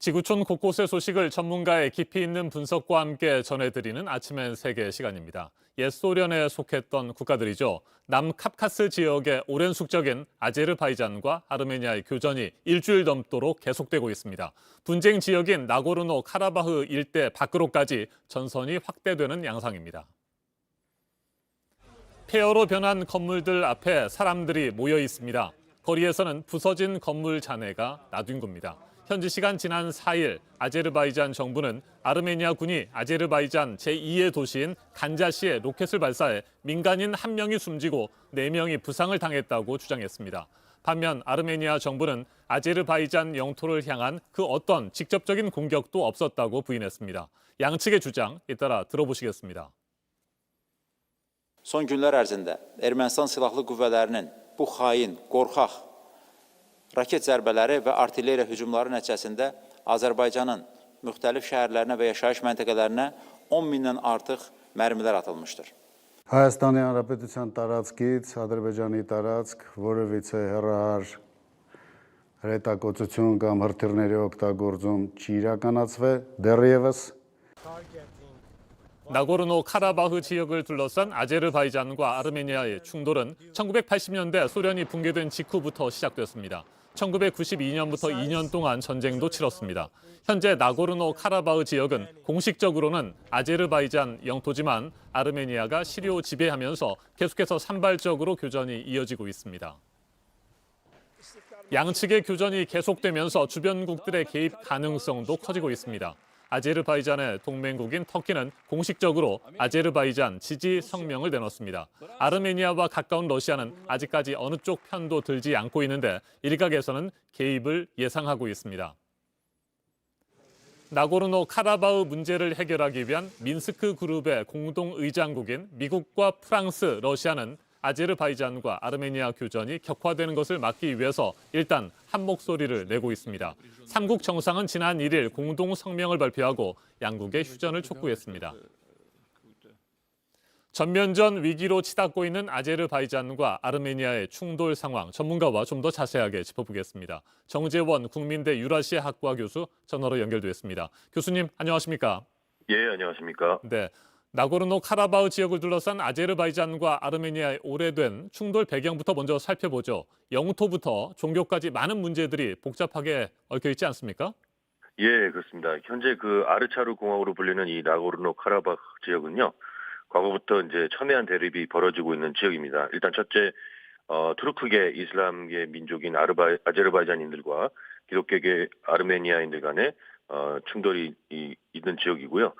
지구촌 곳곳의 소식을 전문가의 깊이 있는 분석과 함께 전해드리는 아침엔 세계 시간입니다. 옛 소련에 속했던 국가들이죠. 남카프카스 지역의 오랜 숙적인 아제르바이잔과 아르메니아의 교전이 일주일 넘도록 계속되고 있습니다. 분쟁 지역인 나고르노 카라바흐 일대 밖으로까지 전선이 확대되는 양상입니다. 폐허로 변한 건물들 앞에 사람들이 모여 있습니다. 거리에서는 부서진 건물 잔해가 나뒹굽니다. 현지 시간 지난 4일 아제르바이잔 정부는 아르메니아 군이 아제르바이잔 제2의 도시인 간자시에 로켓을 발사해 민간인 1명이 숨지고 4명이 부상을 당했다고 주장했습니다. 반면 아르메니아 정부는 아제르바이잔 영토를 향한 그 어떤 직접적인 공격도 없었다고 부인했습니다. 양측의 주장 잇따라 들어보시겠습니다. Son günlər ərzində Ermənistan silahlı qüvvələrinin bu xain, qorxaq raket zərbələri və artilleriya hücumları nəticəsində Azərbaycanın müxtəlif şəhərlərinə və yaşayış məntəqələrinə 10 mindən artıq mərmilər atılmışdır. Հայաստանի Հանրապետության տարածքից Ադրբեջանի տարածք որևիցե հեռահար հրետակոծություն կամ հրթիռների օգտագործում չի իրականացվել դեռևս. 나고르노 카라바흐 지역을 둘러싼 아제르바이잔과 아르메니아의 충돌은 1980년대 소련이 붕괴된 직후부터 시작됐습니다. 1992년부터 2년 동안 전쟁도 치렀습니다. 현재 나고르노 카라바흐 지역은 공식적으로는 아제르바이잔 영토지만 아르메니아가 시료 지배하면서 계속해서 산발적으로 교전이 이어지고 있습니다. 양측의 교전이 계속되면서 주변국들의 개입 가능성도 커지고 있습니다. 아제르바이잔의 동맹국인 터키는 공식적으로 아제르바이잔 지지 성명을 내놓습니다. 아르메니아와 가까운 러시아는 아직까지 어느 쪽 편도 들지 않고 있는데 일각에서는 개입을 예상하고 있습니다. 나고르노 카라바흐 문제를 해결하기 위한 민스크 그룹의 공동의장국인 미국과 프랑스, 러시아는 아제르바이잔과 아르메니아 교전이 격화되는 것을 막기 위해서 일단 한 목소리를 내고 있습니다. 3국 정상은 지난 1일 공동 성명을 발표하고 양국의 휴전을 촉구했습니다. 전면전 위기로 치닫고 있는 아제르바이잔과 아르메니아의 충돌 상황 전문가와 좀 더 자세하게 짚어보겠습니다. 정재원 국민대 유라시아 학과 교수 전화로 연결되었습니다. 교수님 안녕하십니까? 예, 안녕하십니까? 네. 나고르노 카라바흐 지역을 둘러싼 아제르바이잔과 아르메니아의 오래된 충돌 배경부터 먼저 살펴보죠. 영토부터 종교까지 많은 문제들이 복잡하게 얽혀 있지 않습니까? 예, 그렇습니다. 현재 그 아르차르 공화국으로 불리는 이 나고르노 카라바흐 지역은요, 과거부터 이제 첨예한 대립이 벌어지고 있는 지역입니다. 일단 첫째, 투르크계 이슬람계 민족인 아제르바이잔인들과 기독교계 아르메니아인들 간의 충돌이 있는 지역이고요.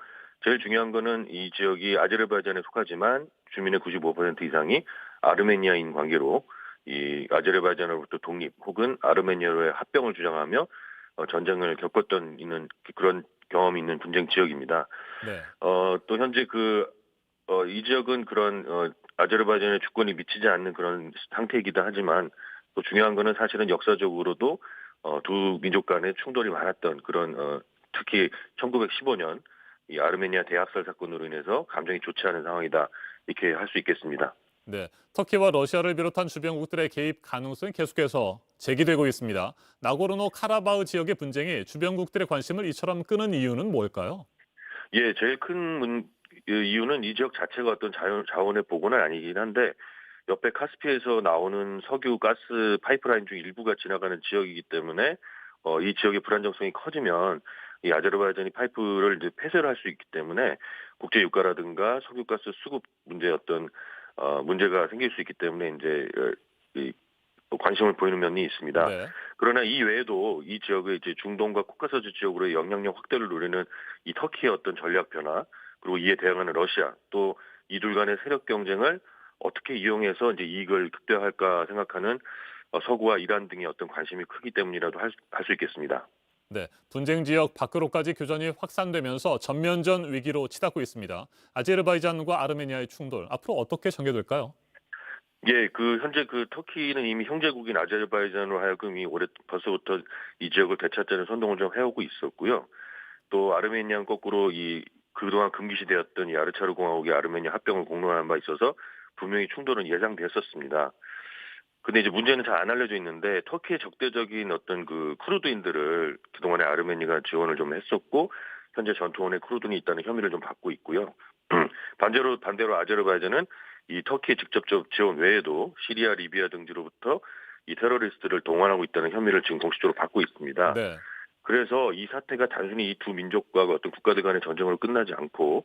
제일 중요한 거는 이 지역이 아제르바이잔에 속하지만 주민의 95% 이상이 아르메니아인 관계로 이 아제르바이잔으로부터 독립 혹은 아르메니아로의 합병을 주장하며 전쟁을 겪었던 있는 그런 경험이 있는 분쟁 지역입니다. 네. 또 현재 이 지역은 그런 아제르바이잔의 주권이 미치지 않는 그런 상태이기도 하지만 또 중요한 거는 사실은 역사적으로도 두 민족 간의 충돌이 많았던 그런 특히 1915년 이 아르메니아 대학살 사건으로 인해서 감정이 좋지 않은 상황이다 이렇게 할 수 있겠습니다. 네, 터키와 러시아를 비롯한 주변국들의 개입 가능성이 계속해서 제기되고 있습니다. 나고르노 카라바흐 지역의 분쟁이 주변국들의 관심을 이처럼 끄는 이유는 뭘까요? 예, 제일 큰 이유는 이 지역 자체가 어떤 자원의 보고는 아니긴 한데 옆에 카스피에서 나오는 석유, 가스 파이프라인 중 일부가 지나가는 지역이기 때문에 이 지역의 불안정성이 커지면 이 아제르바이잔이 파이프를 이제 폐쇄를 할 수 있기 때문에 국제 유가라든가 석유가스 수급 문제 문제가 생길 수 있기 때문에 이제 관심을 보이는 면이 있습니다. 네. 그러나 이 외에도 이 지역의 이제 중동과 코카서스 지역으로의 영향력 확대를 노리는 이 터키의 어떤 전략 변화 그리고 이에 대응하는 러시아 또 이둘 간의 세력 경쟁을 어떻게 이용해서 이제 이익을 극대화할까 생각하는 서구와 이란 등의 어떤 관심이 크기 때문이라도 할 수 있겠습니다. 네, 분쟁 지역 밖으로까지 교전이 확산되면서 전면전 위기로 치닫고 있습니다. 아제르바이잔과 아르메니아의 충돌, 앞으로 어떻게 전개될까요? 예, 현재 터키는 이미 형제국인 아제르바이잔으로 하여금 벌써부터 이 지역을 되찾자는 선동을 좀 해오고 있었고요. 또 아르메니아는 거꾸로 그동안 금기시되었던 이 아르차르 공화국의 아르메니아 합병을 공론화한 바 있어서 분명히 충돌은 예상됐었습니다. 근데 이제 문제는 잘 안 알려져 있는데 터키의 적대적인 어떤 그 쿠르드인들을 그동안에 아르메니아가 지원을 좀 했었고 현재 전투원에 쿠르드인이 있다는 혐의를 좀 받고 있고요. 반대로 아제르바이잔은 이 터키의 직접적 지원 외에도 시리아, 리비아 등지로부터 이 테러리스트를 동원하고 있다는 혐의를 지금 공식적으로 받고 있습니다. 네. 그래서 이 사태가 단순히 이 두 민족과 어떤 국가들 간의 전쟁으로 끝나지 않고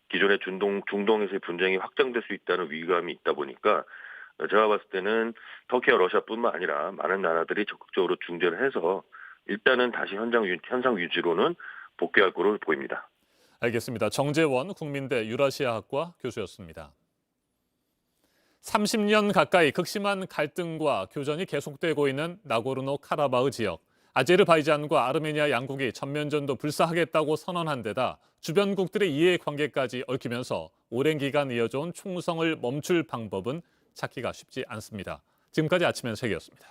기존의 중동에서의 분쟁이 확장될 수 있다는 위기감이 있다 보니까 제가 봤을 때는 터키와 러시아뿐만 아니라 많은 나라들이 적극적으로 중재를 해서 일단은 다시 현상 유지로는 복귀할 거로 보입니다. 알겠습니다. 정재원 국민대 유라시아학과 교수였습니다. 30년 가까이 극심한 갈등과 교전이 계속되고 있는 나고르노 카라바흐 지역. 아제르바이잔과 아르메니아 양국이 전면전도 불사하겠다고 선언한 데다 주변국들의 이해관계까지 얽히면서 오랜 기간 이어져온 총성을 멈출 방법은 찾기가 쉽지 않습니다. 지금까지 아침엔 세계였습니다.